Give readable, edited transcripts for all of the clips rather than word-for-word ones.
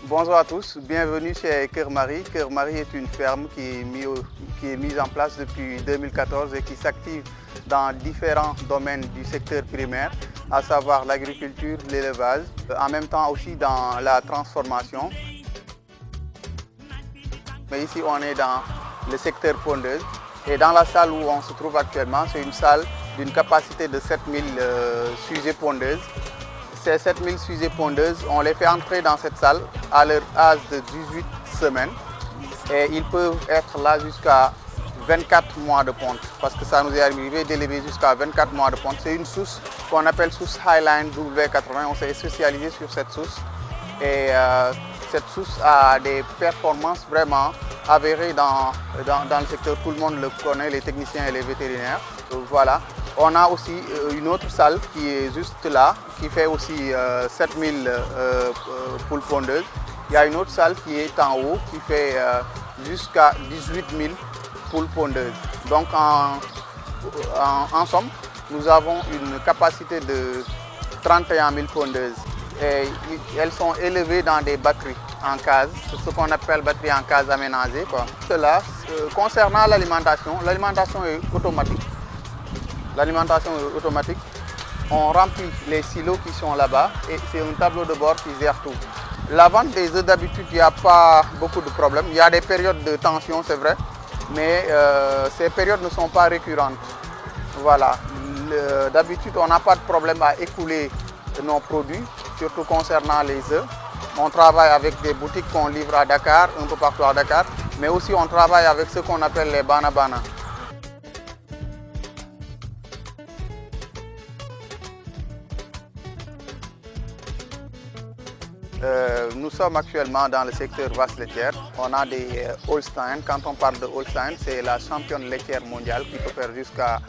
Bonjour à tous, bienvenue chez Cœur Marie. Cœur Marie est une ferme qui est mise en place depuis 2014 et qui s'active dans différents domaines du secteur primaire, à savoir l'agriculture, l'élevage, en même temps aussi dans la transformation. Mais ici on est dans le secteur pondeuse et dans la salle où on se trouve actuellement, c'est une salle d'une capacité de 7000 sujets pondeuses. Ces 7000 sujets pondeuses, on les fait entrer dans cette salle à leur âge de 18 semaines et ils peuvent être là jusqu'à 24 mois de ponte parce que ça nous est arrivé d'élever jusqu'à 24 mois de ponte. C'est une souche qu'on appelle souche Highline W80, on s'est spécialisé sur cette souche et cette souche a des performances vraiment avérées dans le secteur, tout le monde le connaît, les techniciens et les vétérinaires. Voilà. On a aussi une autre salle qui est juste là, qui fait aussi 7000 poules pondeuses. Il y a une autre salle qui est en haut, qui fait jusqu'à 18 000 poules pondeuses. Donc en somme, nous avons une capacité de 31 000 pondeuses. Et elles sont élevées dans des batteries en case, ce qu'on appelle batterie en case aménagée. Cela, concernant l'alimentation est automatique. L'alimentation est automatique. On remplit les silos qui sont là-bas et c'est un tableau de bord qui gère tout. La vente des œufs, d'habitude, il n'y a pas beaucoup de problèmes. Il y a des périodes de tension, c'est vrai, mais ces périodes ne sont pas récurrentes. Voilà. D'habitude, on n'a pas de problème à écouler nos produits, surtout concernant les œufs. On travaille avec des boutiques qu'on livre à Dakar, un peu partout à Dakar, mais aussi on travaille avec ce qu'on appelle les bana-bana. Nous sommes actuellement dans le secteur vache laitière. On a des Holstein. Quand on parle de Holstein, c'est la championne laitière mondiale qui peut faire jusqu'à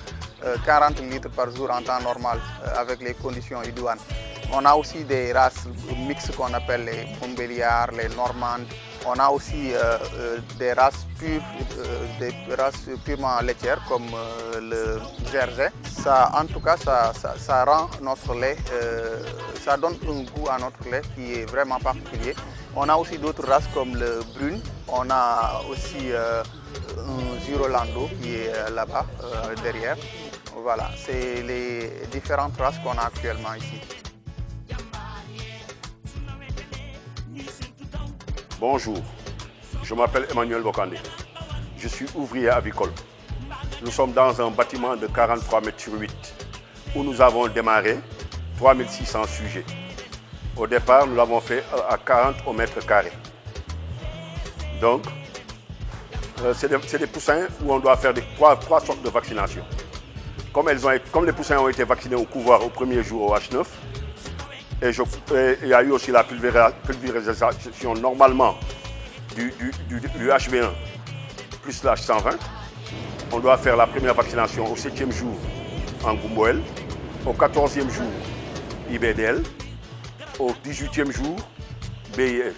40 litres par jour en temps normal avec les conditions idoines. On a aussi des races mixtes qu'on appelle les Montbéliard, les Normandes. On a aussi des races purement laitières comme le Jersey. Ça, en tout cas, ça rend notre lait, ça donne un goût à notre lait qui est vraiment particulier. On a aussi d'autres races comme le Brune. On a aussi un Girolando qui est là-bas, derrière. Voilà, c'est les différentes races qu'on a actuellement ici. Bonjour, je m'appelle Emmanuel Bokandé. Je suis ouvrier avicole. Nous sommes dans un bâtiment de 43 mètres sur 8 où nous avons démarré 3600 sujets. Au départ, nous l'avons fait à 40 au mètre carré. Donc, c'est des poussins où on doit faire trois sortes de vaccination. Comme les poussins ont été vaccinés au couvoir au premier jour au H9, et il y a eu aussi la pulvérisation normalement du HB1 plus l'H120. On doit faire la première vaccination au 7e jour en Gumboel, au 14e jour IBDL, au 18e jour BIL.